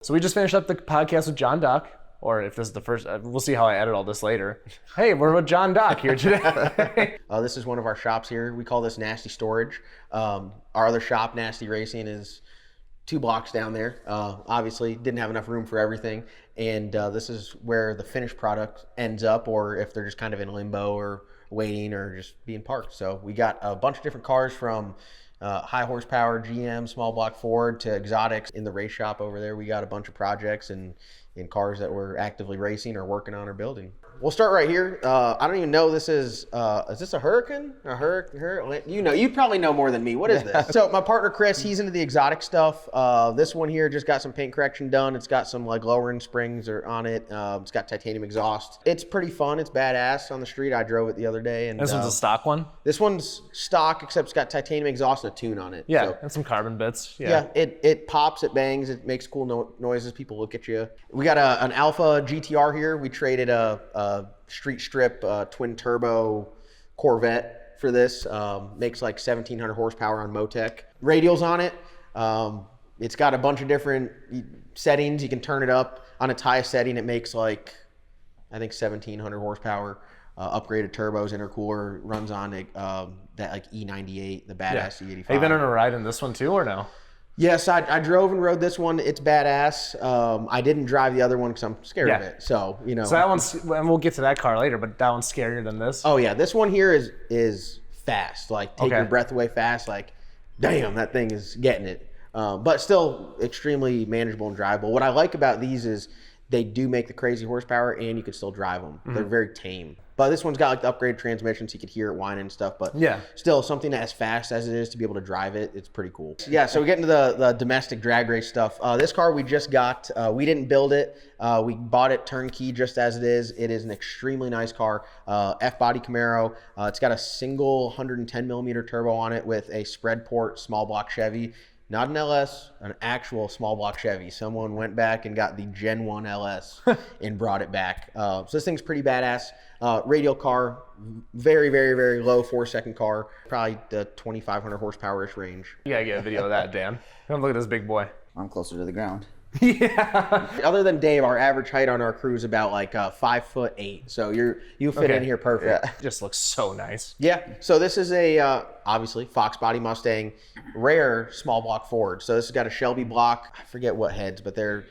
So we just finished up the podcast with John Doc, or if this is the first, we'll see how I edit all this later. Hey, we're with John Doc here today. This is one of our shops here. We call this Nasty Storage. Our other shop, Nasty Racing, is 2 blocks down there. Obviously, didn't have enough room for everything. And this is where the finished product ends up, or if they're just kind of in limbo or waiting or just being parked. So we got a bunch of different cars from high horsepower GM, small block Ford to exotics. In the race shop over there, we got a bunch of projects and in cars that we're actively racing or working on or building. We'll start right here. I don't even know, this is this a Hurricane? A Hurricane? You probably know more than me. What is this? So my partner Chris, he's into the exotic stuff. This one here just got some paint correction done. It's got some like lowering springs on it. It's got titanium exhaust. It's pretty fun. It's badass on the street. I drove it the other day. And this one's a stock one? This one's stock, except it's got titanium exhaust and a tune on it. Yeah, so, and some carbon bits. Yeah, it pops, it bangs, it makes cool noises. People look at you. We got an Alpha GTR here. We traded a street strip twin turbo Corvette for this. Makes like 1,700 horsepower on Motec. Radials on it. It's got a bunch of different settings. You can turn it up. On its highest setting, it makes like, I think 1,700 horsepower. Upgraded turbos, intercooler, runs on that like E98, the badass E85. Have you been on a ride in this one too, or no? Yes, I drove and rode this one. It's badass. I didn't drive the other one because I'm scared of it. So, So that one's, and we'll get to that car later, but that one's scarier than this? Oh yeah, this one here is fast. Like take your breath away fast. Like, damn, that thing is getting it. But still extremely manageable and drivable. What I like about these is they do make the crazy horsepower and you can still drive them. Mm-hmm. They're very tame. But this one's got like the upgraded transmission so you could hear it whining and stuff. But still something as fast as it is to be able to drive it, it's pretty cool. Yeah, so we get into the domestic drag race stuff. This car we just got, we didn't build it. We bought it turnkey just as it is. It is an extremely nice car. F-body Camaro. It's got a single 110 millimeter turbo on it with a spread port small block Chevy. Not an LS, an actual small block Chevy. Someone went back and got the Gen 1 LS and brought it back. So this thing's pretty badass. Radial car, very, very, very low 4-second car. Probably the 2,500 horsepower-ish range. You gotta get a video of that, Dan. Come look at this big boy. I'm closer to the ground. Yeah. Other than Dave, our average height on our crew is about like 5'8". So you fit in here perfect. Yeah. Just looks so nice. Yeah. So this is a obviously Fox body Mustang, rare small block Ford. So this has got a Shelby block. I forget what heads, but they're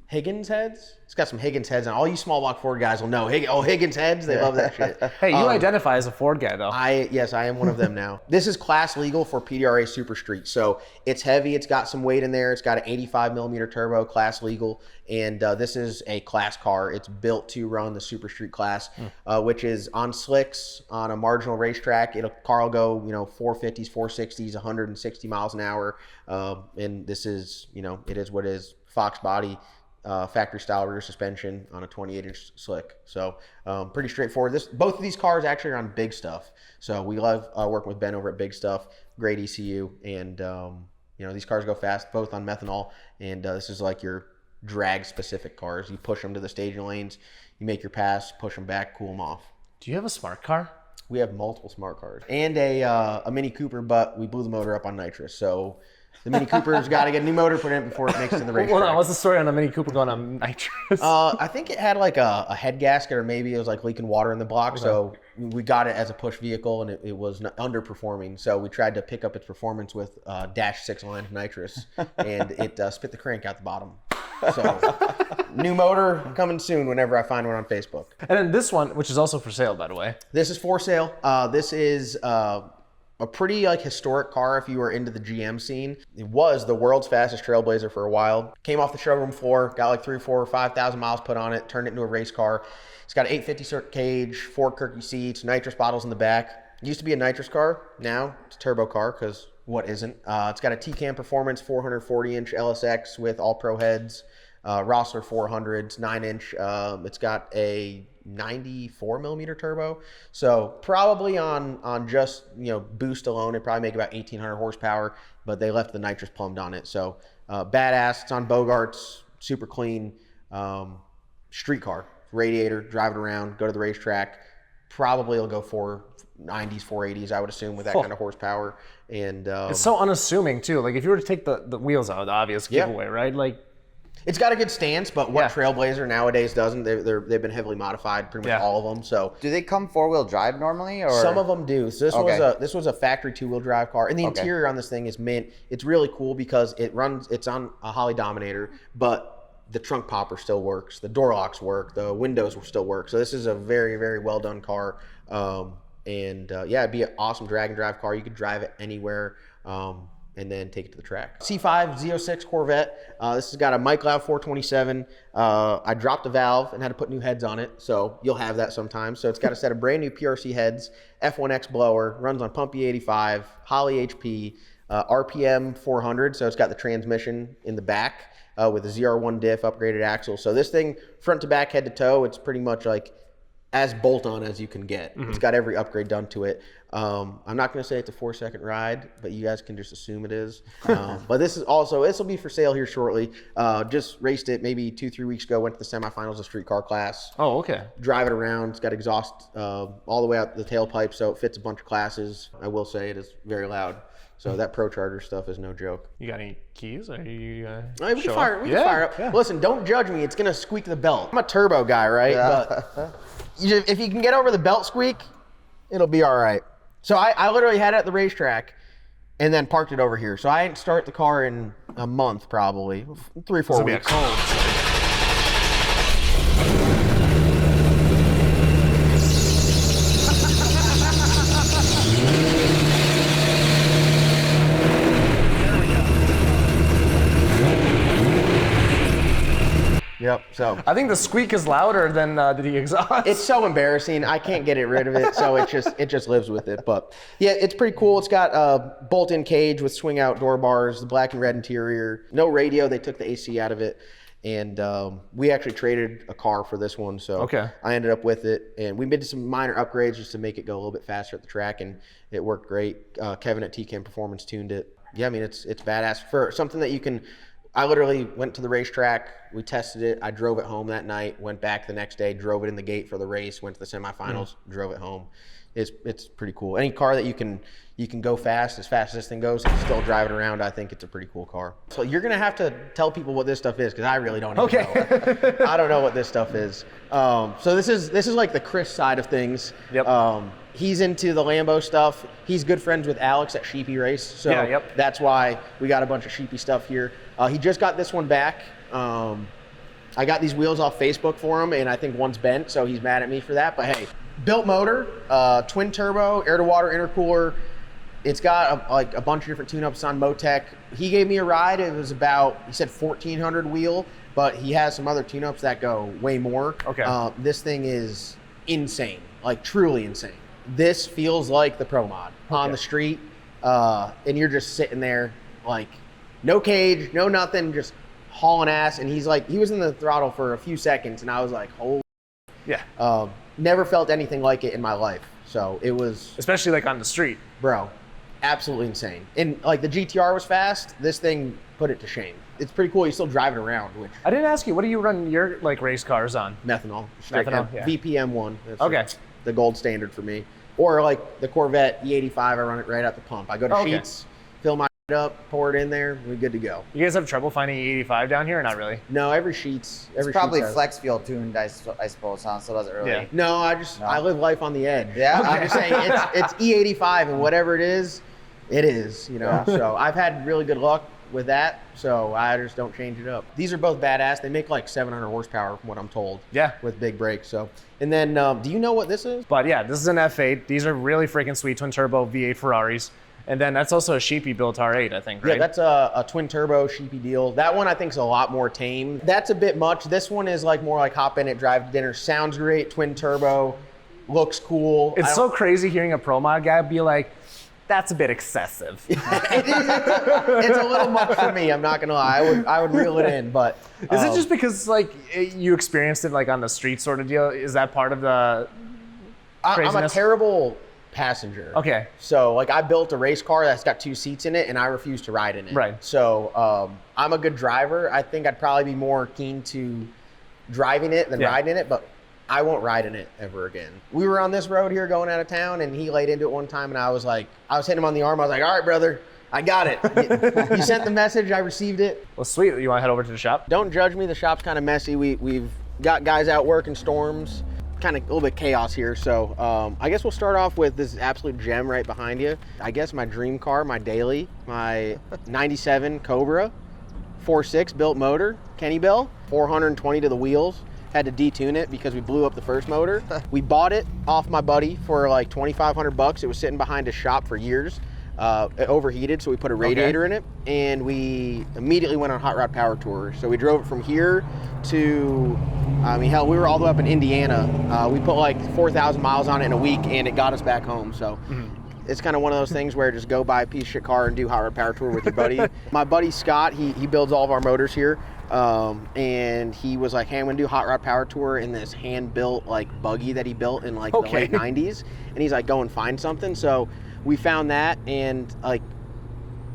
Higgins heads. It's got some Higgins heads, and all you small block Ford guys will know. Higgins heads. They love that shit. Hey, you identify as a Ford guy, though. Yes, I am one of them now. This is class legal for PDRA Super Street, so it's heavy. It's got some weight in there. It's got an 85 millimeter turbo, class legal, and this is a class car. It's built to run the Super Street class, which is on slicks on a marginal racetrack. Car will go 450s, 460s, 160 miles an hour, and this is it is what it is. Fox body. Factory style rear suspension on a 28-inch slick. So pretty straightforward. Both of these cars actually are on Big Stuff. So we love working with Ben over at Big Stuff. Great ECU. And these cars go fast, both on methanol. And this is like your drag specific cars. You push them to the staging lanes, you make your pass, push them back, cool them off. Do you have a smart car? We have multiple smart cars. And a Mini Cooper, but we blew the motor up on nitrous. So the Mini Cooper's got to get a new motor put in it before it makes it in the racetrack. Well, no, what's the story on the Mini Cooper going on nitrous? I think it had like a head gasket, or maybe it was like leaking water in the block. Okay. So we got it as a push vehicle, and it was underperforming. So we tried to pick up its performance with dash 6 line nitrous, and it spit the crank out the bottom. So new motor coming soon whenever I find one on Facebook. And then this one, which is also for sale, by the way. This is for sale. This is a pretty historic car if you were into the GM scene. It was the world's fastest trailblazer for a while. Came off the showroom floor, got like 3, 4, or 5,000 miles put on it, turned it into a race car. It's got an 850 circuit cage, 4 Kirky seats, nitrous bottles in the back. It used to be a nitrous car. Now it's a turbo car, because what isn't? It's got a T-Cam Performance 440-inch LSX with all pro heads, Rossler 400s, 9-inch. It's got a 94 millimeter turbo. So probably on just boost alone, it'd probably make about 1,800 horsepower, but they left the nitrous plumbed on it. So badass. It's on Bogarts, super clean. Street car, radiator, drive it around, go to the racetrack. Probably it'll go 490s, 480s, I would assume, with that kind of horsepower. And it's so unassuming too. Like if you were to take the wheels out, the obvious giveaway, right? Like It's got a good stance, but what Trailblazer nowadays doesn't. They've been heavily modified, pretty much all of them. So do they come 4-wheel drive normally, or some of them do? So this was a factory 2-wheel drive car, and the interior on this thing is mint. It's really cool because it's on a Holley Dominator, but the trunk popper still works, the door locks work, the windows will still work. So this is a very, very well done car. It'd be an awesome drag and drive car. You could drive it anywhere. And then take it to the track. C5 Z06 Corvette. This has got a Mike Loud 427. I dropped a valve and had to put new heads on it, so you'll have that sometimes. So it's got a set of brand new PRC heads, F1X blower, runs on Pump E85, Holley HP, RPM 400. So it's got the transmission in the back with a ZR1 diff, upgraded axle. So this thing, front to back, head to toe, it's pretty much like as bolt-on as you can get. It's got every upgrade done to it. I'm not going to say it's a 4-second ride, but you guys can just assume it is. But this will be for sale here shortly. Just raced it maybe 2-3 weeks ago, went to the semifinals of street car class. Oh, okay. Drive it around. It's got exhaust all the way out the tailpipe, so it fits a bunch of classes. I will say it is very loud. So that Pro Charger stuff is no joke. You got any keys? Or we can fire it up. Yeah. Listen, don't judge me. It's going to squeak the belt. I'm a turbo guy, right? Yeah. But if you can get over the belt squeak, it'll be all right. So I literally had it at the racetrack and then parked it over here. So I didn't start the car in a month, probably 3-4 weeks. Cold. Yep. So I think the squeak is louder than the exhaust. It's so embarrassing. I can't get rid of it, so it just lives with it. But yeah, it's pretty cool. It's got a bolt-in cage with swing-out door bars, the black and red interior, no radio. They took the AC out of it, and we actually traded a car for this one. So I ended up with it, and we made some minor upgrades just to make it go a little bit faster at the track, and it worked great. Kevin at TCAM Performance tuned it. Yeah, I mean it's badass for something that you can. I literally went to the racetrack, we tested it, I drove it home that night, went back the next day, drove it in the gate for the race, went to the semifinals, drove it home. It's pretty cool. Any car that you can go fast as this thing goes, and still drive it around, I think it's a pretty cool car. So you're gonna have to tell people what this stuff is, because I really don't even know. I don't know what this stuff is. So this is like the Chris side of things. Yep. He's into the Lambo stuff. He's good friends with Alex at Sheepy Race. So that's why we got a bunch of Sheepy stuff here. He just got this one back. I got these wheels off Facebook for him, and I think one's bent, so he's mad at me for that. But hey, built motor, twin turbo, air-to-water intercooler. It's got a bunch of different tune-ups on Motec. He gave me a ride. It was about, he said 1,400 wheel, but he has some other tune-ups that go way more. Okay. This thing is insane, like truly insane. This feels like the Pro Mod on the street, and you're just sitting there like no cage, no nothing, just hauling ass. And he was in the throttle for a few seconds, and I was like, holy. Yeah. Never felt anything like it in my life. So it was, especially like on the street, bro, absolutely insane. And like the GTR was fast. This thing put it to shame. It's pretty cool. You still drive it around, which I didn't ask you. What do you run your like race cars on? Methanol. Methanol. Yeah. VPM1. That's the gold standard for me. Or like the Corvette E85, I run it right at the pump. I go to Sheets, fill my up, pour it in there, we're good to go. You guys have trouble finding E85 down here or not really? No, every Sheets. It's probably flex fuel tuned, I suppose, huh? So it doesn't really. Yeah. No, I live life on the edge. Yeah. I'm just saying it's E85, and whatever it is, you know. So I've had really good luck with that, so I just don't change it up. These are both badass. They make like 700 horsepower from what I'm told. Yeah. With big brakes. So, and then do you know what this is? But yeah, this is an F8. These are really freaking sweet twin turbo V8 Ferraris. And then that's also a Sheepy built R8, I think, right? Yeah, that's a twin turbo Sheepy deal. That one I think is a lot more tame. That's a bit much. This one is like more like hop in it, drive to dinner. Sounds great, twin turbo, looks cool. It's so crazy hearing a Pro Mod guy be like, that's a bit excessive. It's a little much for me, I'm not gonna lie. I would reel it in, but. Is it just because like you experienced it like on the street sort of deal? Is that part of the craziness? I'm a terrible passenger. Okay. So like I built a race car that's got 2 seats in it, and I refuse to ride in it. Right. So I'm a good driver. I think I'd probably be more keen to driving it than riding in it, but I won't ride in it ever again. We were on this road here going out of town, and he laid into it one time, and I was hitting him on the arm. I was like, all right, brother, I got it. You sent the message, I received it. Well, sweet. You want to head over to the shop? Don't judge me, the shop's kind of messy. We've got guys out working storms, kind of a little bit chaos here. So I guess we'll start off with this absolute gem right behind you. I guess my dream car, my daily, my 97 Cobra, 4.6 built motor, Kenny Bell, 420 to the wheels. Had to detune it because we blew up the first motor. We bought it off my buddy for like 2,500 bucks. It was sitting behind his shop for years. It overheated, so we put a radiator in it, and we immediately went on hot rod power tour. So we drove it from here to, I mean, hell, we were all the way up in Indiana. We put like 4,000 miles on it in a week, and it got us back home. So it's kind of one of those things where just go buy a piece of shit car and do hot rod power tour with your buddy. My buddy Scott, he builds all of our motors here. And he was like, hey, I'm gonna do hot rod power tour in this hand-built like buggy that he built in like the late 90s. And he's like, go and find something. So we found that, and like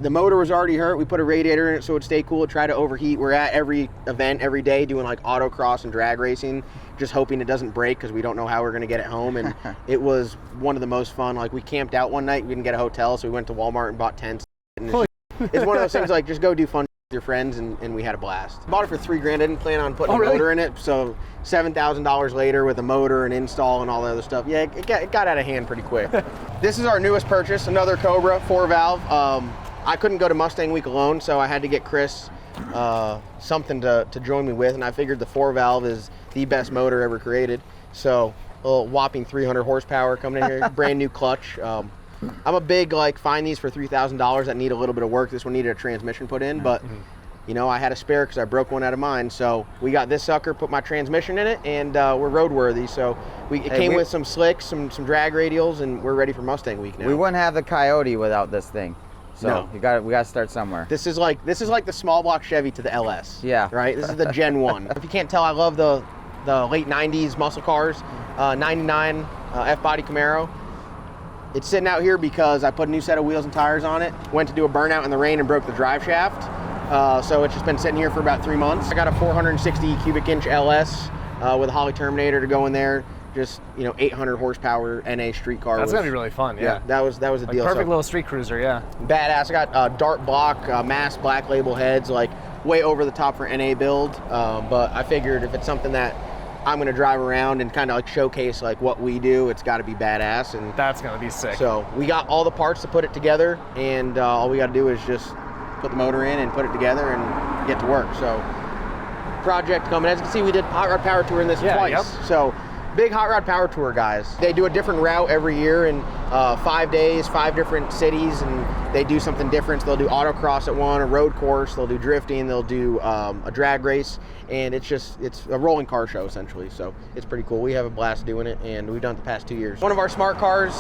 the motor was already hurt. We put a radiator in it so it'd stay cool, try to overheat. We're at every event every day doing like autocross and drag racing, just hoping it doesn't break because we don't know how we're gonna get it home. And it was one of the most fun. Like we camped out one night, we didn't get a hotel, so we went to Walmart and bought tents. And it's one of those things like just go do fun with your friends, and we had a blast. Bought it for $3,000. I didn't plan on putting a motor in it, so $7,000 later with a motor and install and all the other stuff. Yeah, it got out of hand pretty quick. This is our newest purchase, another Cobra 4-valve. I couldn't go to Mustang Week alone, so I had to get Chris something to join me with, and I figured the 4-valve is the best motor ever created. So a little whopping 300 horsepower coming in here, brand new clutch. I'm a big like find these for $3,000 that need a little bit of work. This one needed a transmission put in, but you know, I had a spare because I broke one out of mine. So we got this sucker, put my transmission in it, and we're roadworthy. So it came with some slicks, some drag radials, and we're ready for Mustang Week now. We wouldn't have the Coyote without this thing. So No. we got to start somewhere. This is like the small block Chevy to the LS. Yeah. Right. This is the Gen 1. If you can't tell, I love the late '90s muscle cars. 99 F-body Camaro. It's sitting out here because I put a new set of wheels and tires on it. Went to do a burnout in the rain and broke the drive shaft. So it's just been sitting here for about 3 months. I got a 460 cubic inch LS with a Holly Terminator to go in there. Just, you know, 800 horsepower NA street car. That's gonna be really fun. Yeah, that was a like deal. Perfect little street cruiser. Yeah. Badass. I got dart block, mass black label heads, like way over the top for NA build. But I figured if it's something that I'm gonna drive around and kind of like showcase like what we do, it's got to be badass. And That's gonna be sick. so we got all the parts to put it together, and all we got to do is just put the motor in and put it together and get to work. So project coming. As you can see, we did hot rod power tour in this twice. Yep. So big hot rod power tour guys. They do a different route every year in 5 days, 5 different cities, and they do something different. So they'll do autocross at one, a road course, they'll do drifting, they'll do a drag race, and it's a rolling car show essentially. So it's pretty cool. We have a blast doing it, and we've done it the past 2 years. One of our smart cars,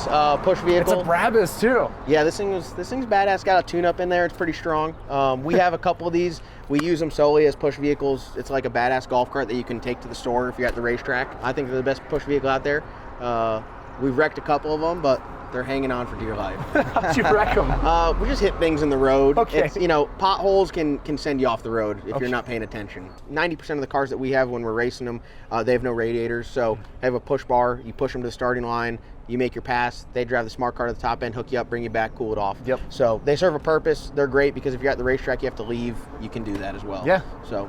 push vehicle. It's a Brabus too. Yeah, this thing's badass. Got a tune-up in there. It's pretty strong. We have a couple of these. We use them solely as push vehicles. It's like a badass golf cart that you can take to the store if you're at the racetrack. I think they're the best push vehicle out there. We've wrecked a couple of them, but they're hanging on for dear life. How'd you wreck them? We just hit things in the road. Okay. It's, you know, potholes can send you off the road if you're not paying attention. 90% of the cars that we have when we're racing them, they have no radiators. So they have a push bar. You push them to the starting line. You make your pass. They drive the smart car to the top end, hook you up, bring you back, cool it off. Yep. So they serve a purpose. They're great because if you're at the racetrack, you have to leave. You can do that as well. Yeah. So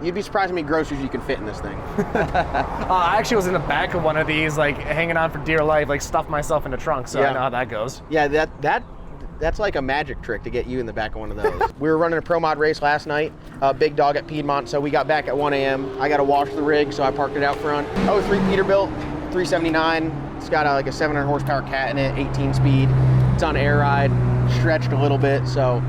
you'd be surprised how many groceries you can fit in this thing. I actually was in the back of one of these, like hanging on for dear life, like stuffed myself in the trunk, so I know how that goes. Yeah, that's like a magic trick to get you in the back of one of those. We were running a pro mod race last night, big dog at Piedmont, so we got back at 1 a.m. I got to wash the rig, so I parked it out front. 03 Peterbilt, 379. It's got like a 700 horsepower cat in it, 18 speed. It's on air ride, stretched a little bit, so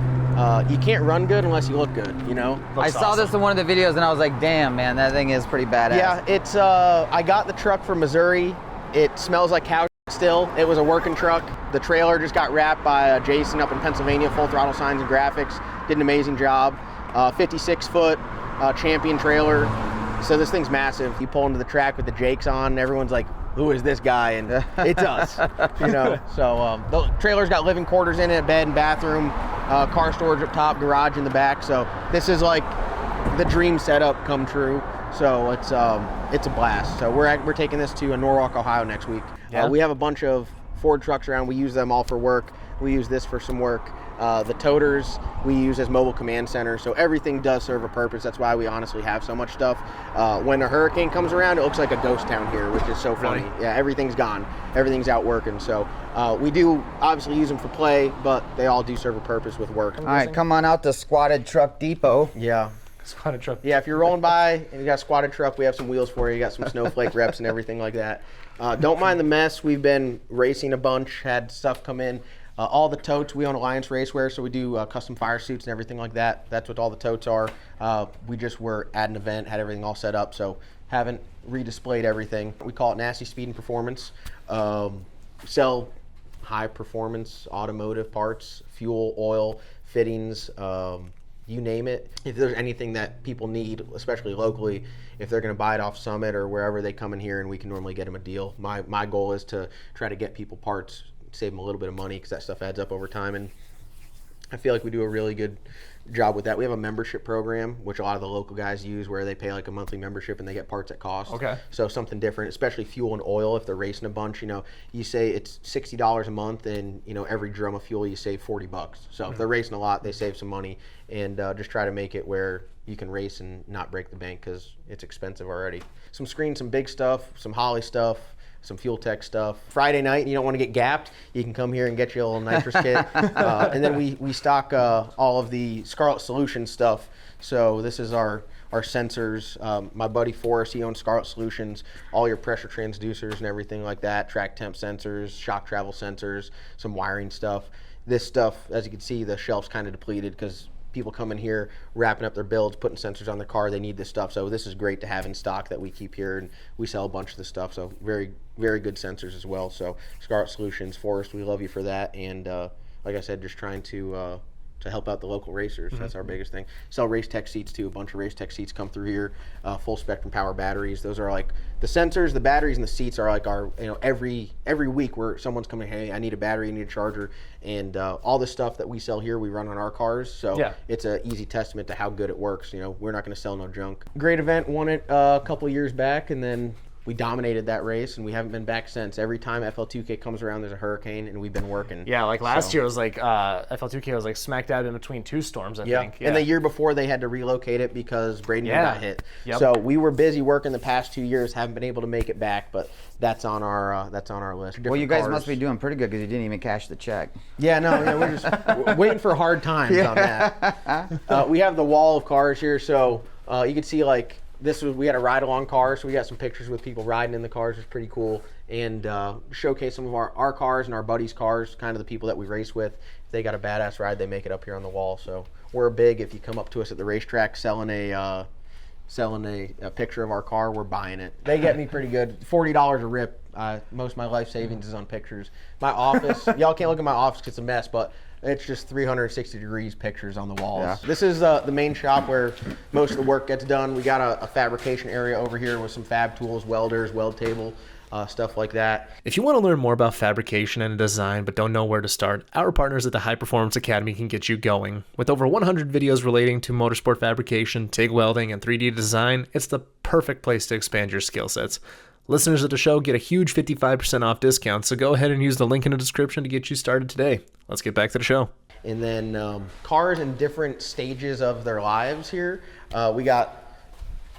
you can't run good unless you look good, you know? I saw this in one of the videos and I was like, damn, man, that thing is pretty badass. Yeah, it's, I got the truck from Missouri. It smells like cow still. It was a working truck. The trailer just got wrapped by Jason up in Pennsylvania, Full Throttle Signs and Graphics. Did an amazing job. 56-foot champion trailer. So this thing's massive. You pull into the track with the Jakes on, and everyone's like, who is this guy? And it's us, you know. So the trailer's got living quarters in it, bed and bathroom, car storage up top, garage in the back. So this is like the dream setup come true. So it's a blast. So we're taking this to Norwalk, Ohio next week. Yeah. We have a bunch of Ford trucks around. We use them all for work. We use this for some work. The toters we use as mobile command center, so everything does serve a purpose. That's why we honestly have so much stuff. When a hurricane comes around, it looks like a ghost town here, which is so funny. Really? Yeah, everything's gone. Everything's out working. So we do obviously use them for play, but they all do serve a purpose with work. All right, come on out to Squatted Truck Depot. Yeah. Squatted truck. Yeah, if you're rolling by and you got a squatted truck, we have some wheels for you. You got some snowflake reps and everything like that. Don't mind the mess. We've been racing a bunch, had stuff come in. All the totes, we own Alliance Racewear, so we do custom fire suits and everything like that. That's what all the totes are. We just were at an event, had everything all set up, so haven't redisplayed everything. We call it Nasty Speed and Performance. Sell high performance automotive parts, fuel, oil, fittings, you name it. If there's anything that people need, especially locally, if they're going to buy it off Summit or wherever, they come in here and we can normally get them a deal. My goal is to try to get people parts, save them a little bit of money, because that stuff adds up over time, and I feel like we do a really good job with that. We have a membership program, which a lot of the local guys use, where they pay like a monthly membership and they get parts at cost. Okay. So something different, especially fuel and oil. If they're racing a bunch, you say it's $60 a month, and every drum of fuel you save $40. So if they're racing a lot, they save some money, and just try to make it where you can race and not break the bank, because it's expensive already. Some screens, some big stuff, some Holly stuff, some Fuel Tech stuff. Friday night, and you don't want to get gapped, you can come here and get you a little nitrous kit. And then we stock all of the Scarlet Solutions stuff. So this is our sensors. My buddy Forrest, he owns Scarlet Solutions, all your pressure transducers and everything like that, track temp sensors, shock travel sensors, some wiring stuff. This stuff, as you can see, the shelf's kind of depleted because people come in here wrapping up their builds, putting sensors on their car. They need this stuff, so this is great to have in stock that we keep here, and we sell a bunch of this stuff, so very, very good sensors as well. So Scarlet Solutions, Forrest, we love you for that, and like I said, just trying to help out the local racers. That's our biggest thing. Sell Race Tech seats too. A bunch of Race Tech seats come through here. Full spectrum power batteries. Those are like the sensors, the batteries, and the seats are like our, every week where someone's coming, hey, I need a battery, I need a charger, and all the stuff that we sell here we run on our cars. So Yeah. it's an easy testament to how good it works. We're not going to sell no junk. Great event, won it a couple years back, and then we dominated that race, and we haven't been back since. Every time FL2K comes around, there's a hurricane, and we've been working. Yeah, like last year was like FL2K was like smack dab in between two storms, I think. Yeah. And the year before they had to relocate it because Braden got hit. Yep. So we were busy working the past 2 years, haven't been able to make it back, but that's on our list. Well, you Different guys cars. must be doing pretty good because you didn't even cash the check. Yeah, no, we're just waiting for hard times on that. We have the wall of cars here, so you can see like we had a ride along car, so we got some pictures with people riding in the cars. It's pretty cool, and showcase some of our cars and our buddies' cars, kind of the people that we race with. If they got a badass ride, they make it up here on the wall. So we're big. If you come up to us at the racetrack selling a picture of our car, we're buying it. They get me pretty good. $40 a rip. Most of my life savings is on pictures. My office, y'all can't look at my office because it's a mess, but it's just 360 degrees pictures on the walls. Yeah. This is the main shop where most of the work gets done. We got a fabrication area over here with some fab tools, welders, weld table, stuff like that. If you want to learn more about fabrication and design but don't know where to start, our partners at the High Performance Academy can get you going. With over 100 videos relating to motorsport fabrication, TIG welding, and 3D design, it's the perfect place to expand your skill sets. Listeners of the show get a huge 55% off discount, so go ahead and use the link in the description to get you started today. Let's get back to the show. And then cars in different stages of their lives here. We got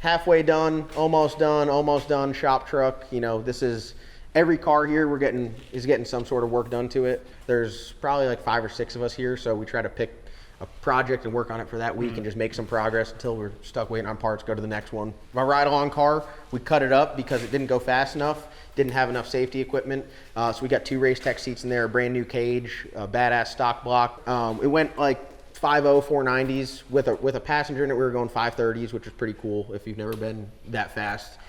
halfway done, almost done, shop truck. This is every car here is getting some sort of work done to it. There's probably like 5 or 6 of us here, so we try to pick a project and work on it for that week and just make some progress until we're stuck waiting on parts, go to the next one. My ride-along car, we cut it up because it didn't go fast enough, didn't have enough safety equipment. So we got 2 Race Tech seats in there, a brand new cage, a badass stock block. It went like 5.0 490s with a passenger in it. We were going 530s, which is pretty cool if you've never been that fast.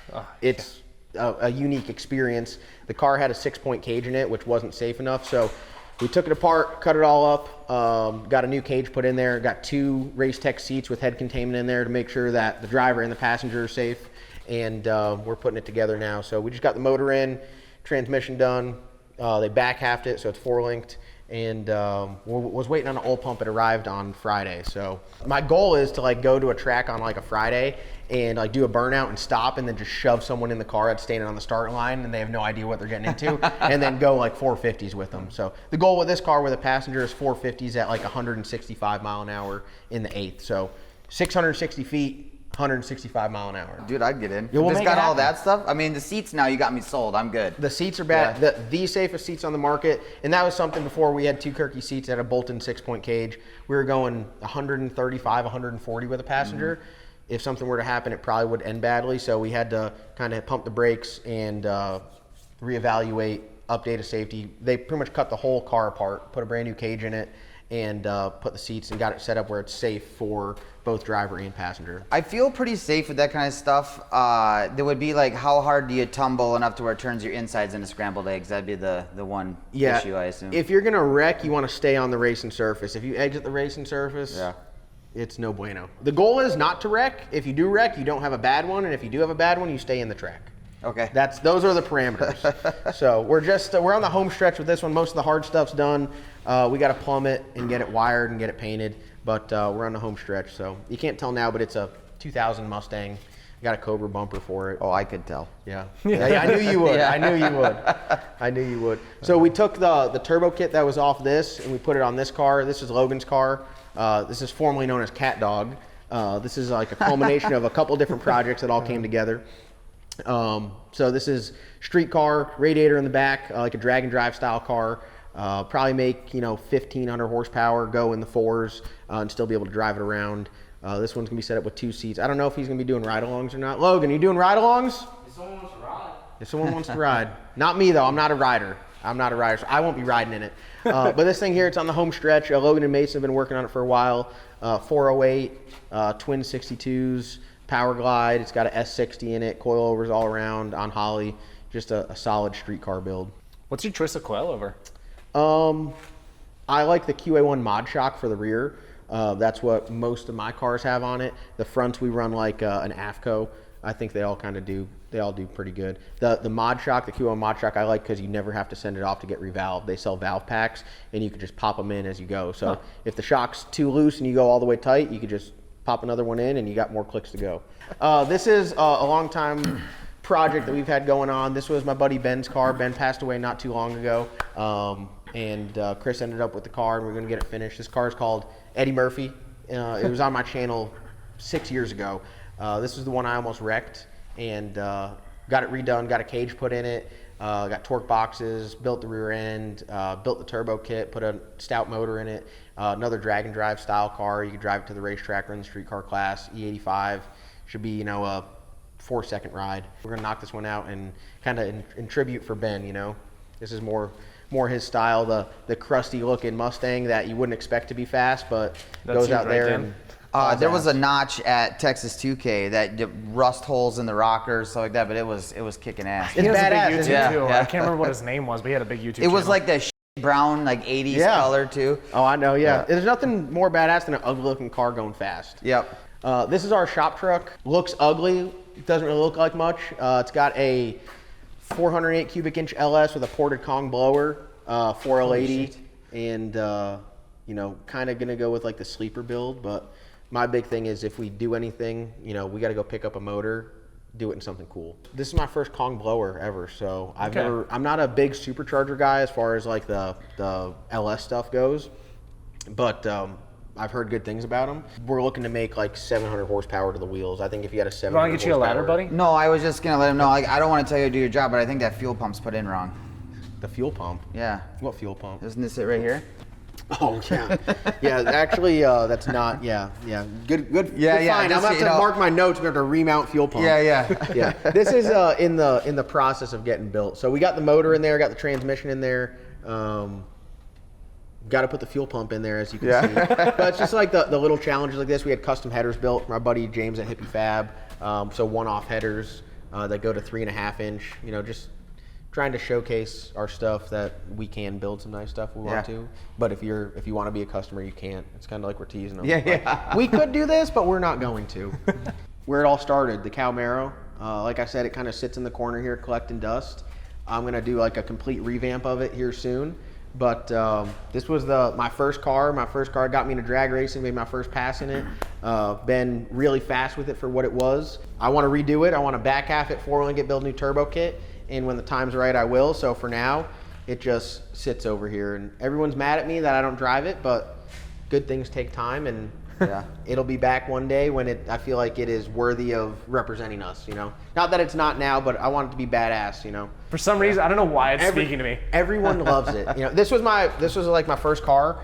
It's a unique experience. The car had a 6-point cage in it, which wasn't safe enough, so we took it apart, cut it all up, got a new cage put in there, got 2 Race Tech seats with head containment in there to make sure that the driver and the passenger are safe, and we're putting it together now. So we just got the motor in, transmission done, they back halved it so it's 4-linked, and was waiting on an oil pump. It arrived on Friday. So my goal is to like go to a track on like a Friday and like do a burnout and stop and then just shove someone in the car that's standing on the start line and they have no idea what they're getting into and then go like 450s with them. So the goal with this car with a passenger is 450s at like 165 mile an hour in the 8th. So 660 feet, 165 mile an hour. Dude, I'd get in. Yeah, we'll It's make got it all happen. that stuff. I mean, the seats now, you got me sold. I'm good. The seats are bad. Yeah. The safest seats on the market. And that was something before we had 2 Kirky seats that had a bolt-in 6-point cage. We were going 135, 140 with a passenger. Mm-hmm. If something were to happen, it probably would end badly. So we had to kind of pump the brakes and reevaluate, update a safety. They pretty much cut the whole car apart, put a brand new cage in it, and put the seats and got it set up where it's safe for both driver and passenger. I feel pretty safe with that kind of stuff. There would be like, how hard do you tumble enough to where it turns your insides into scrambled eggs? That'd be the one issue, I assume. If you're gonna wreck, you want to stay on the racing surface. If you exit the racing surface, it's no bueno. The goal is not to wreck. If you do wreck, you don't have a bad one, and if you do have a bad one, you stay in the track. Okay. Those are the parameters. So we're on the home stretch with this one. Most of the hard stuff's done. We got to plumb it and get it wired and get it painted, but we're on the home stretch. So you can't tell now, but it's a 2000 Mustang. Got a Cobra bumper for it. Oh, I could tell. Yeah. I knew you would. Yeah. I knew you would. I knew you would. So we took the turbo kit that was off this and we put it on this car. This is Logan's car. This is formerly known as Cat Dog. This is like a culmination of a couple different projects that all came together. So this is street car, radiator in the back, like a drag and drive style car. Probably make 1,500 horsepower, go in the 4s, and still be able to drive it around. This one's gonna be set up with 2 seats. I don't know if he's gonna be doing ride-alongs or not. Logan, you doing ride-alongs? If someone wants to ride. If someone wants to ride, not me though. I'm not a rider. So I won't be riding in it. But this thing here, it's on the home stretch. Logan and Mason have been working on it for a while. 408, twin 62s. Power Glide, it's got an S60 in it, coilovers all around on Holly, just a solid street car build. What's your choice of coilover? I like the QA1 mod shock for the rear. That's what most of my cars have on it. The fronts we run like an AFCO. I think they all do pretty good. The mod shock, the QA1 mod shock, I like because you never have to send it off to get revalved. They sell valve packs and you can just pop them in as you go. So if the shock's too loose and you go all the way tight, you could just pop another one in and you got more clicks to go. This is a long time project that we've had going on. This was my buddy Ben's car. Ben passed away not too long ago. And Chris ended up with the car and we're gonna get it finished. This car is called Eddie Murphy. It was on my channel 6 years ago. This was the one I almost wrecked and got it redone, got a cage put in it, got torque boxes, built the rear end, built the turbo kit, put a stout motor in it, another drag and drive style car. You could drive it to the racetrack or in the street car class, E85. Should be, a 4-second ride. We're gonna knock this one out and kind of in tribute for Ben, This is more his style, the crusty looking Mustang that you wouldn't expect to be fast, but goes out there and there was a notch at Texas 2K that did rust holes in the rockers, stuff like that, but it was kicking ass. It's badass. Big YouTube isn't it? too. Yeah. I can't remember what his name was, but he had a big YouTube It was channel. like that brown, like 80s color too. Oh, I know, yeah. There's nothing more badass than an ugly looking car going fast. Yep. This is our shop truck. Looks ugly. It doesn't really look like much. It's got a 408 cubic inch LS with a ported Kong blower, 4L80, and kind of gonna go with like the sleeper build. But my big thing is if we do anything, we got to go pick up a motor, do it in something cool. This is my first Kong blower ever, so I'm not a big supercharger guy as far as like the LS stuff goes, but I've heard good things about them. We're looking to make like 700 horsepower to the wheels. I think if you had a 700 Want to get you a ladder, buddy? No, I was just gonna let him know. Like, I don't want to tell you to do your job, but I think that fuel pump's put in wrong. The fuel pump? Yeah. What fuel pump? Isn't this it right here? Oh, yeah. Yeah, actually, that's not, yeah. Good Yeah, find. just, I'm about to mark my notes. We have to remount fuel pump. Yeah. Yeah. This is in the process of getting built. So we got the motor in there, got the transmission in there. Got to put the fuel pump in there, as you can see. But it's just like the little challenges like this. We had custom headers built from our buddy James at Hippie Fab. So one-off headers that go to 3.5 inch. Just trying to showcase our stuff that we can build some nice stuff we want to. But if you want to be a customer, you can't. It's kind of like we're teasing them. Yeah. We could do this, but we're not going to. Where it all started, the Cowro. Like I said, it kind of sits in the corner here collecting dust. I'm gonna do like a complete revamp of it here soon. But this was my first car. My first car got me into drag racing, made my first pass in it. Been really fast with it for what it was. I want to redo it. I want to back half it, four-wheel, and build a new turbo kit. And when the time's right, I will. So for now, it just sits over here. And everyone's mad at me that I don't drive it, but good things take time. And it'll be back one day when I feel like it is worthy of representing us, you know? Not that it's not now, but I want it to be badass, you know? For some reason, I don't know why it's speaking to me. Everyone loves it. You know, this was like my first car.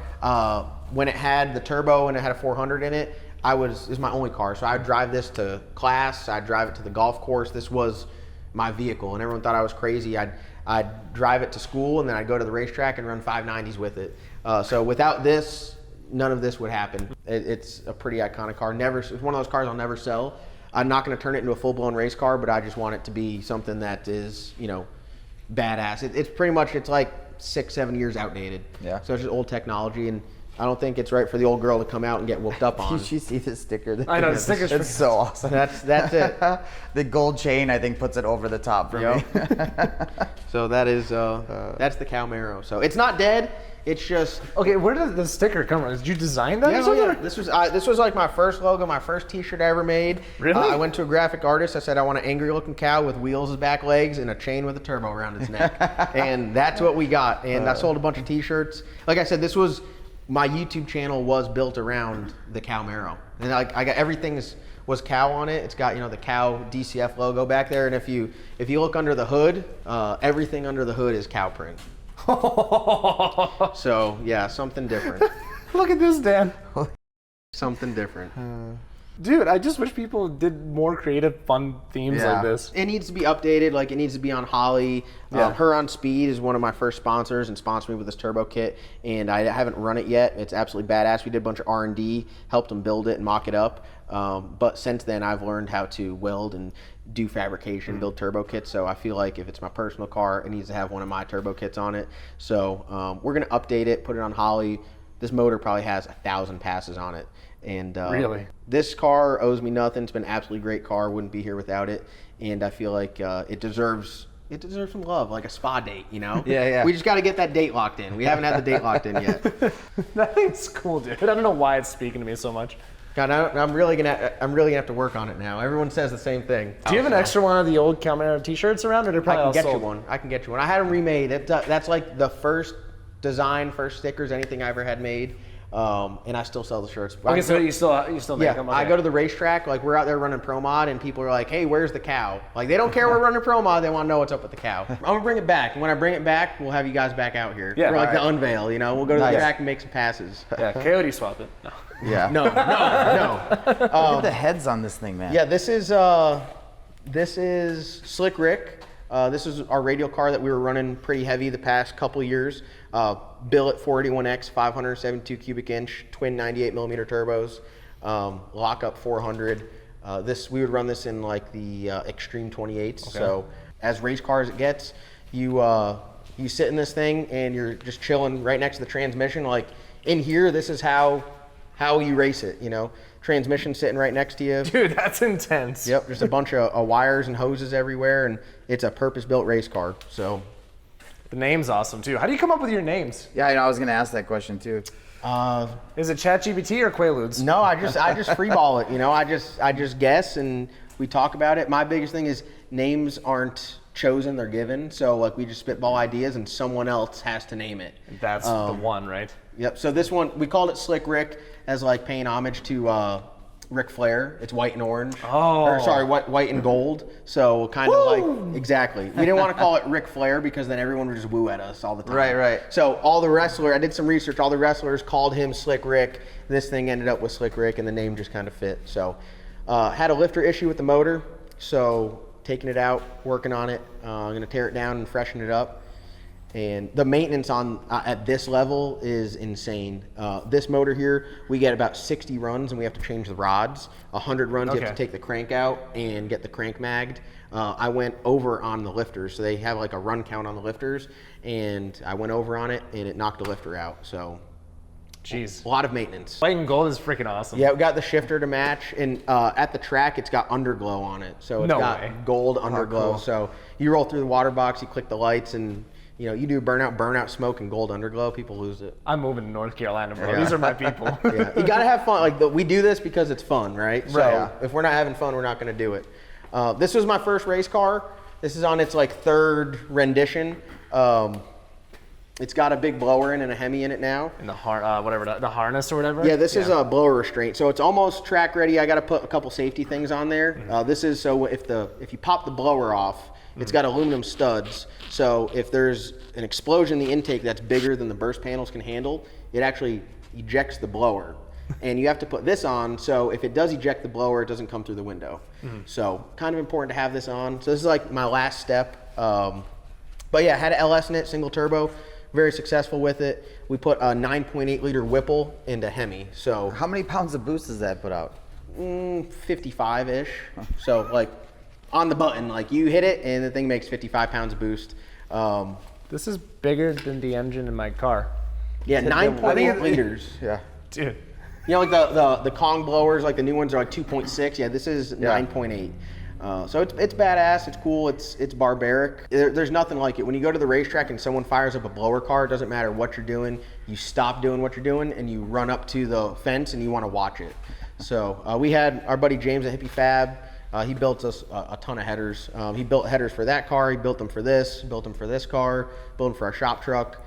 When it had the turbo and it had a 400 in it, it was my only car. So I'd drive this to class, I'd drive it to the golf course. This was my vehicle, and everyone thought I was crazy. I'd drive it to school, and then I'd go to the racetrack and run 590s with it. So without this, none of this would happen. It's a pretty iconic car. It's one of those cars I'll never sell. I'm not going to turn it into a full-blown race car, but I just want it to be something that is, you know, badass. It's pretty much, it's like 6-7 years outdated. Yeah. So it's just old technology, and I don't think it's right for the old girl to come out and get whooped up on. Did you see the sticker? I know, the sticker's it's so awesome. That's it. The gold chain, I think, puts it over the top for me. So that is, that's the Cowro. So it's not dead. It's just okay. Where did the sticker come from? Did you design that? Yeah. This was like my first logo, my first T-shirt I ever made. Really? I went to a graphic artist. I said I want an angry-looking cow with wheels as back legs and a chain with a turbo around its neck, and that's what we got. And I sold a bunch of T-shirts. Like I said, my YouTube channel was built around the Cowro, and I got everything was cow on it. It's got, you know, the cow DCF logo back there, and if you look under the hood, everything under the hood is cow print. So yeah, something different. Look at this, Dan. Something different. Dude, I just wish people did more creative, fun themes like this. It needs to be updated. Like, it needs to be on Holly. Her on Speed is one of my first sponsors and sponsored me with this turbo kit. And I haven't run it yet. It's absolutely badass. We did a bunch of R&D, helped them build it and mock it up. But since then, I've learned how to weld and do fabrication, build turbo kits. So I feel like if it's my personal car, it needs to have one of my turbo kits on it. So we're going to update it, put it on Holly. This motor probably has 1,000 passes on it. And really, this car owes me nothing. It's been an absolutely great car. Wouldn't be here without it. And I feel like it deserves some love, like a spa date, you know? Yeah. We just got to get that date locked in. We haven't had the date locked in yet. That thing's cool, dude. I don't know why it's speaking to me so much. God, I'm really gonna have to work on it now. Everyone says the same thing. Do you have an extra one of the old Cowro T-shirts around, or they're probably I can get you one. I had them remade. That's like the first design, first stickers, anything I ever had made. And I still sell the shirts. Okay, so you still make them? Okay. I go to the racetrack. Like, we're out there running Pro Mod, and people are like, "Hey, where's the cow?" Like, they don't care we're running Pro Mod. They want to know what's up with the cow. I'm gonna bring it back, and when I bring it back, we'll have you guys back out here for like the unveil. You know, we'll go to the track and make some passes. Yeah, Coyote swap it. No. Yeah. No. Look at the heads on this thing, man. Yeah, this is Slick Rick. This is our radial car that we were running pretty heavy the past couple years. Billet 481X, 572 cubic inch, twin 98 millimeter turbos, lockup 400. We would run this in like the Extreme 28s. Okay. So as race car as it gets, you sit in this thing and you're just chilling right next to the transmission. Like, in here, this is how you race it, you know. Transmission sitting right next to you. Dude, that's intense. Yep, there's a bunch of wires and hoses everywhere, and it's a purpose-built race car. So the name's awesome too. How do you come up with your names? Yeah, I was gonna ask that question too. Is it ChatGPT or Quaaludes? No, I just freeball it. You know, I just guess and we talk about it. My biggest thing is names aren't chosen; they're given. So like, we just spitball ideas, and someone else has to name it. That's the one, right? Yep. So this one, we called it Slick Rick as like paying homage to Ric Flair. It's white and orange. White and gold. So kind of like, exactly. We didn't want to call it Ric Flair because then everyone would just woo at us all the time. Right. So I did some research. All the wrestlers called him Slick Rick. This thing ended up with Slick Rick, and the name just kind of fit. So had a lifter issue with the motor. So taking it out, working on it. I'm gonna tear it down and freshen it up. And the maintenance on at this level is insane. This motor here, we get about 60 runs and we have to change the rods. 100 runs, you have to take the crank out and get the crank magged. I went over on the lifters, so they have like a run count on the lifters, and I went over on it and it knocked the lifter out. So, jeez, a lot of maintenance. White and gold is freaking awesome. Yeah, we got the shifter to match, and at the track, it's got underglow on it. So it's got gold underglow. Cool. So you roll through the water box, you click the lights, and You know, you do burnout smoke and gold underglow, people lose it. I'm moving to North Carolina, bro. These are my people. Yeah, you gotta have fun. Like we do this because it's fun, right? So Right. if we're not having fun, we're not gonna do it. This was my first race car. This is on its like third rendition. It's got a big blower in and a Hemi in it now. And the the harness or whatever. Yeah, this is a blower restraint, so it's almost track ready. I got to put a couple safety things on there. This is so if you pop the blower off, it's got aluminum studs. So if there's an explosion in the intake that's bigger than the burst panels can handle, it actually ejects the blower. And you have to put this on, so if it does eject the blower, it doesn't come through the window. So kind of important to have this on. So this is like my last step. But yeah, I had an LS in it, single turbo. Very successful with it. We put a 9.8 liter Whipple into Hemi. So How many pounds of boost does that put out? 55-ish. So like on the button, like you hit it and the thing makes 55 pounds of boost. This is bigger than the engine in my car. Yeah, 9.8 liters. Yeah. Dude. You know, like the Kong blowers, like the new ones are like 2.6. Yeah, this is 9.8. So it's badass. It's cool. It's barbaric. There's nothing like it. When you go to the racetrack and someone fires up a blower car, it doesn't matter what you're doing. You stop doing what you're doing and you run up to the fence and you want to watch it. So we had our buddy James at Hippie Fab. He built us a ton of headers. He built headers for that car. He built them for this. Built them for this car. Built them for our shop truck.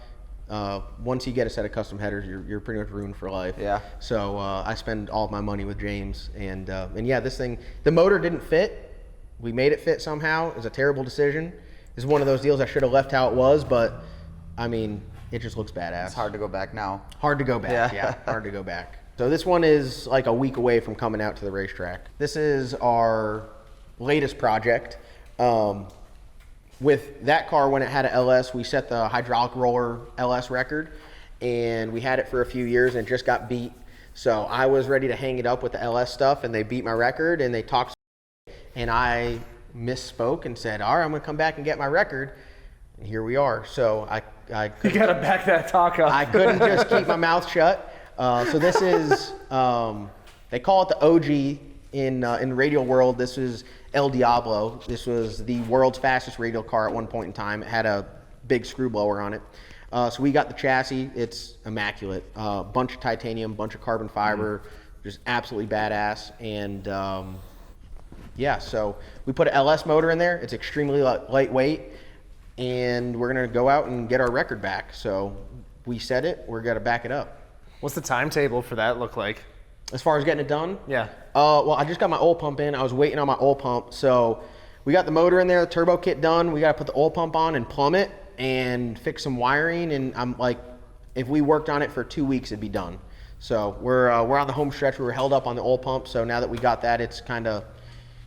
Once you get a set of custom headers, you're pretty much ruined for life. Yeah. So I spend all of my money with James, and yeah, this thing, the motor didn't fit. We made it fit somehow. It was a terrible decision. It's one of those deals I should have left how it was, but I mean, it just looks badass. It's hard to go back now. Hard to go back. Yeah, hard to go back. So this one is like a week away from coming out to the racetrack. This is our latest project. With that car, when it had an LS, we set the hydraulic roller LS record, and we had it for a few years and it just got beat. So I was ready to hang it up with the LS stuff, and they beat my record, and they talked, and I misspoke and said, all right, I'm gonna come back and get my record. And here we are. So You gotta back that talk up. I couldn't just keep my mouth shut. So this is, they call it the OG in the radial world. This is El Diablo. This was the world's fastest radial car at one point in time. It had a big screw blower on it. So we got the chassis. It's immaculate. Bunch of titanium, bunch of carbon fiber, just absolutely badass. And yeah, so we put an LS motor in there. It's extremely lightweight, and we're gonna go out and get our record back. So we set it. We're gonna back it up. What's the timetable for that look like? As far as getting it done? Yeah. Well, I just got my oil pump in. I was waiting on my oil pump. So we got the motor in there, the turbo kit done. We got to put the oil pump on and plumb it and fix some wiring. And I'm like, if we worked on it for 2 weeks, it'd be done. So we're on the home stretch. We were held up on the oil pump. So now that we got that, it's kind of,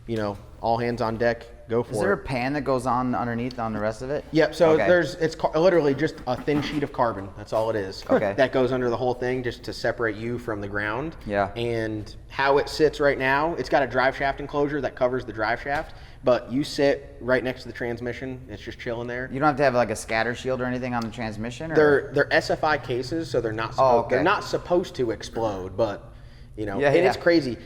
you know, all hands on deck. Go for it. Is there a pan that goes on underneath on the rest of it? Yep, so Okay. it's literally just a thin sheet of carbon. That's all it is. Okay. That goes under the whole thing just to separate you from the ground. Yeah. And how it sits right now, it's got a drive shaft enclosure that covers the drive shaft, but you sit right next to the transmission. It's just chilling there. You don't have to have like a scatter shield or anything on the transmission? Or? They're SFI cases, so they're not they're not supposed to explode, but you know, it's crazy.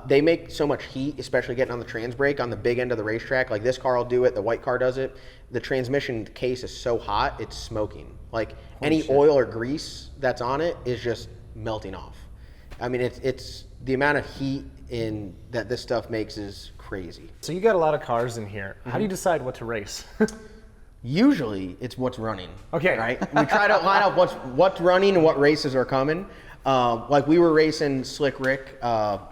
They make so much heat, especially getting on the trans brake on the big end of the racetrack. Like this car will do it, the white car does it. The transmission case is so hot, it's smoking. Like any oil or grease that's on it is just melting off. I mean, it's the amount of heat in that this stuff makes is crazy. So you got a lot of cars in here. How do you decide what to race? Usually, it's what's running. Okay. Right? We try to line up what's running and what races are coming. Like we were racing Slick Rick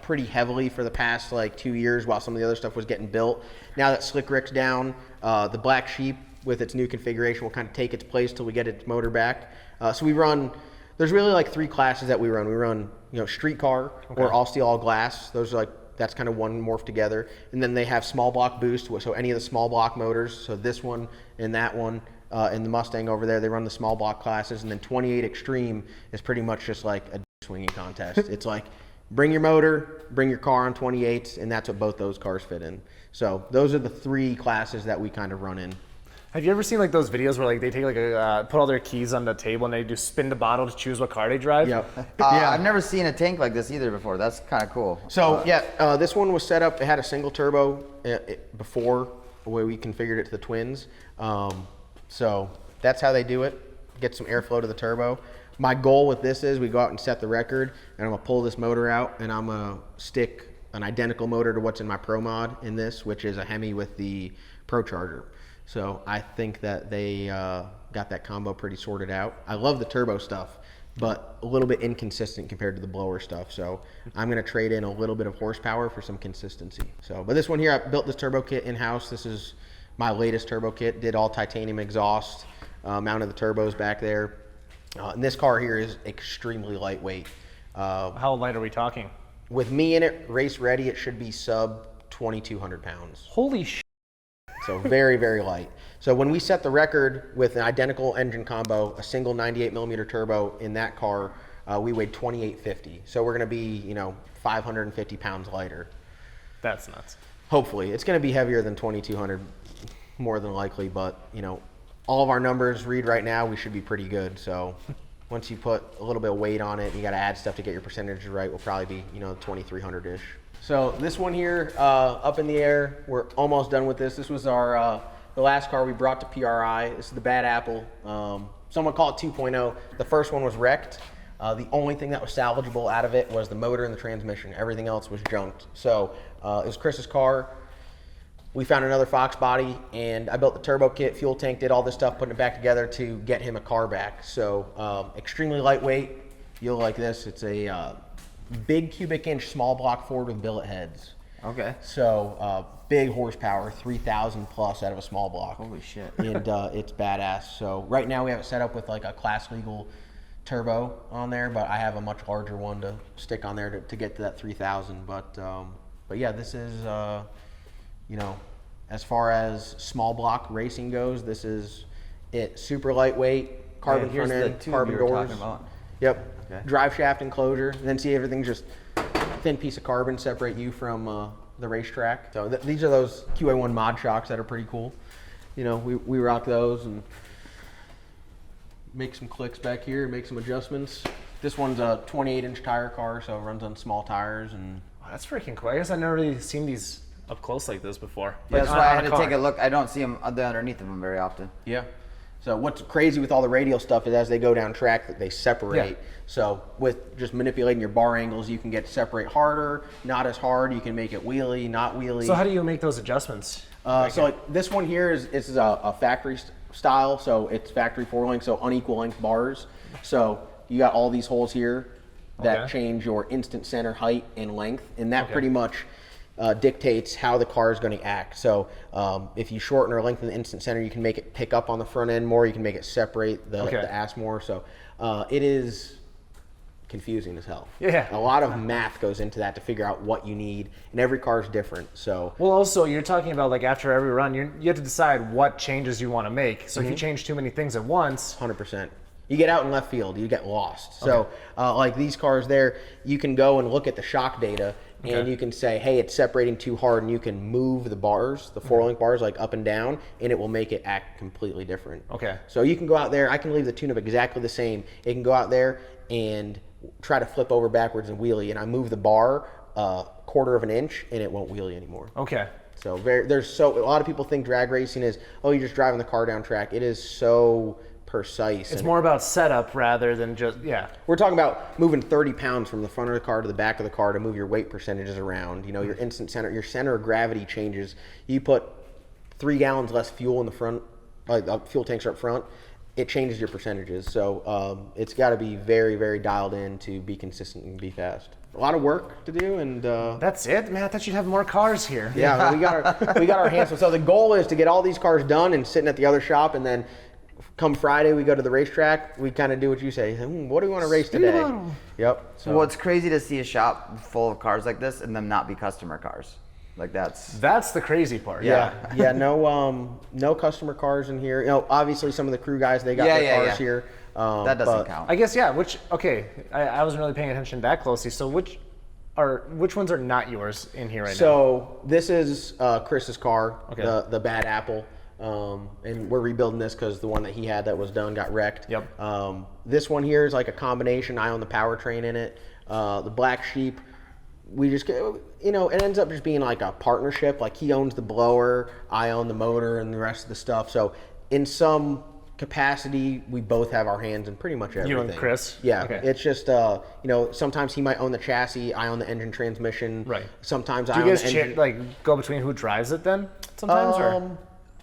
pretty heavily for the past like 2 years while some of the other stuff was getting built. Now that Slick Rick's down, the Black Sheep with its new configuration will kind of take its place till we get its motor back. So we run, there's really like 3 classes that we run. We run, you know, street car or all steel, all glass. Those are like, that's kind of one morphed together. And then they have small block boost, so any of the small block motors, so this one and that one, and the Mustang over there, they run the small block classes. And then 28 Extreme is pretty much just like a swinging contest. It's like, bring your motor, bring your car on 28s, and that's what both those cars fit in. So those are the 3 classes that we kind of run in. Have you ever seen like those videos where like they take like put all their keys on the table and they just spin the bottle to choose what car they drive? Yep. I've never seen a tank like this either before. That's kind of cool. So this one was set up, it had a single turbo before, the way we configured it to the twins. So That's how they do it. Get some airflow to the turbo. My goal with this is we go out and set the record, and I'm gonna pull this motor out, and I'm gonna stick an identical motor to what's in my Pro Mod in this, which is a Hemi with the Pro Charger. So I think that they got that combo pretty sorted out. I love the turbo stuff, but a little bit inconsistent compared to the blower stuff. So I'm gonna trade in a little bit of horsepower for some consistency. So, but this one here, I built this turbo kit in-house. This is my latest turbo kit. Did all titanium exhaust, mounted the turbos back there. And this car here is extremely lightweight. How light are we talking? With me in it, race ready, it should be sub 2,200 pounds. Holy sh! So very, very light. So when we set the record with an identical engine combo, a single 98 millimeter turbo in that car, we weighed 2,850. So we're gonna be, 550 pounds lighter. That's nuts. Hopefully. It's gonna be heavier than 2,200, more than likely, but all of our numbers read right now, we should be pretty good. So once you put a little bit of weight on it, you got to add stuff to get your percentages right, we'll probably be, 2,300-ish. So this one here, up in the air, we're almost done with this. This was our, the last car we brought to PRI. This is the Bad Apple. Someone called it 2.0. The first one was wrecked. The only thing that was salvageable out of it was the motor and the transmission. Everything else was junked. So it was Chris's car. We found another Fox body, and I built the turbo kit, fuel tank, did all this stuff, putting it back together to get him a car back. So extremely lightweight. You'll like this. It's a big cubic inch small block Ford with billet heads. Okay. So big horsepower, 3,000 plus out of a small block. Holy shit. And it's badass. So right now we have it set up with like a class legal turbo on there, but I have a much larger one to stick on there to get to that 3,000. But yeah, this is as far as small block racing goes, this is it. Super lightweight, carbon front end, carbon doors. Yep. Okay. Drive shaft enclosure. And then see everything's just thin piece of carbon separate you from the racetrack. So these are those QA1 mod shocks that are pretty cool. We rock those and make some clicks back here, make some adjustments. This one's a 28-inch tire car, so it runs on small tires. And wow, that's freaking cool. I guess I've never really seen these up close like this before. Yeah, that's why I had to take a look. I don't see them underneath of them very often. Yeah. So what's crazy with all the radial stuff is as they go down track, they separate. Yeah. So with just manipulating your bar angles, you can get separate harder, not as hard. You can make it wheelie, not wheelie. So how do you make those adjustments? So like this one here is a factory style. So it's factory 4-link, so unequal length bars. So you got all these holes here that change your instant center height and length, and that pretty much dictates how the car is going to act. So if you shorten or lengthen the instant center, you can make it pick up on the front end more. You can make it separate the ass more. So it is confusing as hell. Yeah. A lot of math goes into that to figure out what you need, and every car is different. So well, also you're talking about like after every run, you have to decide what changes you want to make. So if you change too many things at once, 100%. You get out in left field, you get lost. So like these cars there, you can go and look at the shock data, and you can say, hey, it's separating too hard, and you can move the bars, the 4-link bars, like up and down, and it will make it act completely different. Okay. So you can go out there, I can leave the tune-up exactly the same. It can go out there and try to flip over backwards and wheelie, and I move the bar a quarter of an inch, and it won't wheelie anymore. Okay. So a lot of people think drag racing is, oh, you're just driving the car down track. It is so precise. It's more about setup rather than just, We're talking about moving 30 pounds from the front of the car to the back of the car to move your weight percentages around. Your instant center, your center of gravity changes. You put 3 gallons less fuel in the front, fuel tanks are up front, it changes your percentages. So it's got to be very, very dialed in to be consistent and be fast. A lot of work to do, and that's it, man. I thought you'd have more cars here. Yeah, we got our hands full. So the goal is to get all these cars done and sitting at the other shop, and then come Friday, we go to the racetrack. We kind of do what you say. What do we want to race today? Yep. So. Well, it's crazy to see a shop full of cars like this and them not be customer cars. Like that's the crazy part. Yeah. No customer cars in here. Obviously some of the crew guys, they got their cars here. That doesn't count. I guess I wasn't really paying attention that closely. So which ones are not yours in here right now? So this is Chris's car, the Bad Apple. And we're rebuilding this because the one that he had that was done got wrecked. Yep. This one here is like a combination. I own the powertrain in it. The Black Sheep, we just it ends up just being like a partnership. Like he owns the blower, I own the motor and the rest of the stuff. So in some capacity, we both have our hands in pretty much everything. You and Chris? Yeah. Okay. It's just, you know, sometimes he might own the chassis, I own the engine transmission. Right. Sometimes Do I you own guys the engine. like go between who drives it then sometimes? Or?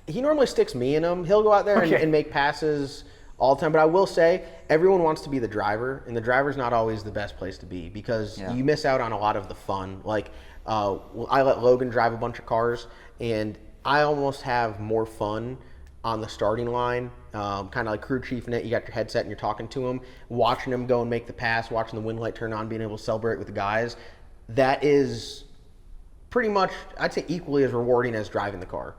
He normally sticks me in them. He'll go out there and make passes all the time. But I will say, everyone wants to be the driver, and the driver's not always the best place to be because you miss out on a lot of the fun. Like, I let Logan drive a bunch of cars, and I almost have more fun on the starting line, kind of like crew chiefing it. You got your headset and you're talking to him, watching him go and make the pass, watching the wind light turn on, being able to celebrate with the guys. That is pretty much, I'd say, equally as rewarding as driving the car.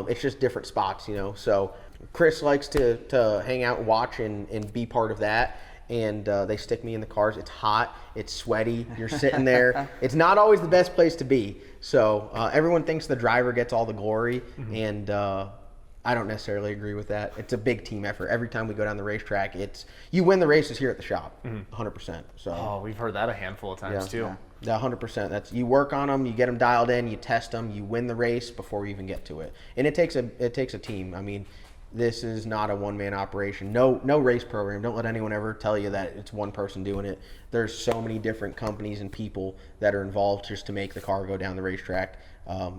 It's just different spots, you know. So Chris likes to hang out and watch and be part of that. And they stick me in the cars. It's hot. It's sweaty. You're sitting there. It's not always the best place to be. So everyone thinks the driver gets all the glory. And I don't necessarily agree with that. It's a big team effort. Every time we go down the racetrack, you win the races here at the shop, 100%. So We've heard that a handful of times too. Yeah, 100%. You work on them, you get them dialed in, you test them, you win the race before you even get to it. And it takes a team. I mean, this is not a one-man operation. No race program. Don't let anyone ever tell you that it's one person doing it. There's so many different companies and people that are involved just to make the car go down the racetrack.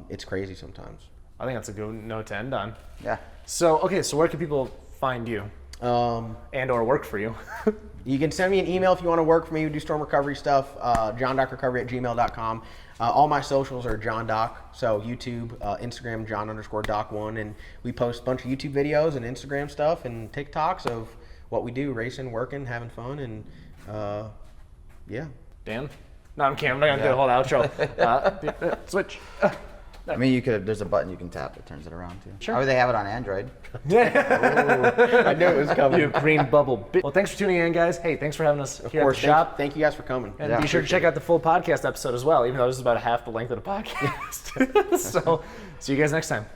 It's crazy sometimes. I think that's a good note to end on. Yeah. So where can people find you and or work for you? You can send me an email if you want to work for me. We do storm recovery stuff, johndocrecovery@gmail.com. All my socials are John Doc, so YouTube, Instagram, John_Doc1, and we post a bunch of YouTube videos and Instagram stuff and TikToks of what we do, racing, working, having fun, and yeah. Dan? No, I'm kidding. I'm not going to do the whole outro. Switch. I mean, there's a button you can tap that turns it around too. Sure. Or they have it on Android. I knew it was coming. You green bubble. Well, thanks for tuning in, guys. Hey, thanks for having us here at the shop. Thank you guys for coming. And be sure to check out the full podcast episode as well, even though this is about half the length of the podcast. So, see you guys next time.